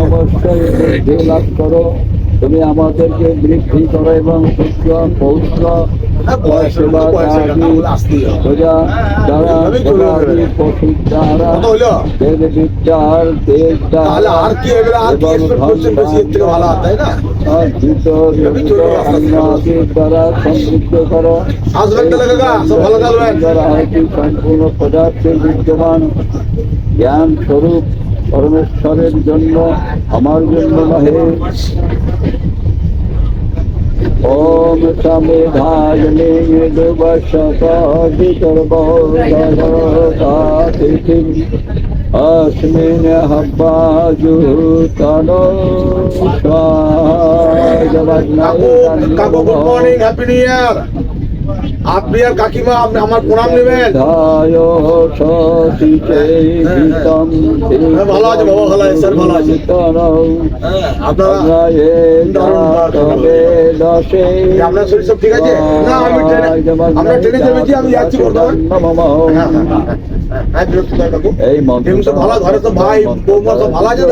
অবশ্যই বৃদ্ধি লাভ করো। তুমি আমাদেরকে বৃদ্ধি করো এবং পুত্র পৌত্র সেবা প্রজা দ্বারা পশুর দ্বারা বেদ বিদ্যার তেজ দ্বারা দ্বারা সমৃদ্ধ করো। সম্পূর্ণ পদার্থের বিদ্যমান জ্ঞান স্বরূপ পরমেশ্বরের জন্য আমার জন্য নহে। ওম সমেধায়নে দুবশতির্বহতিথিম अस्मिन् हब्बाजुतनो কাকু গুড মর্নিং, হ্যাপি নিউ ইয়ার। আপনি আর কাকিমা আমার প্রণাম নেবেন। ভালো আছে বাবা, ভালো আছে স্যার, ভালো আছে। আপনার শরীর সব ঠিক আছে? না আমি আমরা ট্রেনে চেপেছি, আমি যাচ্ছি বর্ধমান। এই মন্ত্র ভালো, ঘরে তো ভাই বৌমা সব ভালো আছে?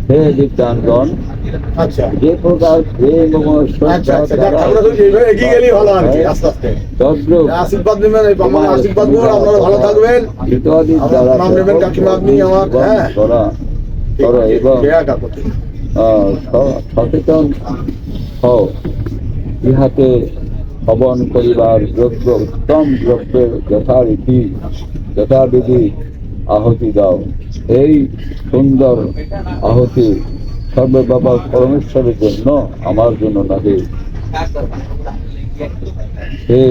হে বিদ্যানগণ, আচ্ছা যে প্রকার প্রেম এবং এগিয়ে গেলেই ভালো আর কি। আস্তে আস্তে আশীর্বাদ নেবেন, আমার আশীর্বাদ নেবেন, আপনারা ভালো থাকবেন। নাম নেবেন কাকিমা আপনি আমার। হ্যাঁ এবং সচেতন হও। ইহাতে হবন করিবার যোগ্য উত্তম দ্রব্যের যথারীতি যথাবিধি আহুতি দাও। এই সুন্দর আহুতি সর্বব্যাপক পরমেশ্বরের জন্য, আমার জন্য নহে। হে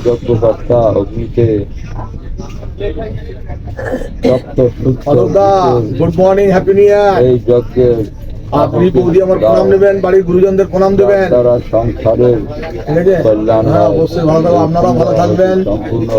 যজ্ঞকর্তা, অগ্নিতে good morning, happy new year. এই যজ্ঞের আপনি বৌদি আমার প্রণাম নেবেন, বাড়ির গুরুজনদের প্রণাম দেবেন। তারা সংসারের ঠিক আছে, কল্যাণ অবশ্যই ভালো থাকবেন, আপনারা ভালো থাকবেন। সম্পূর্ণ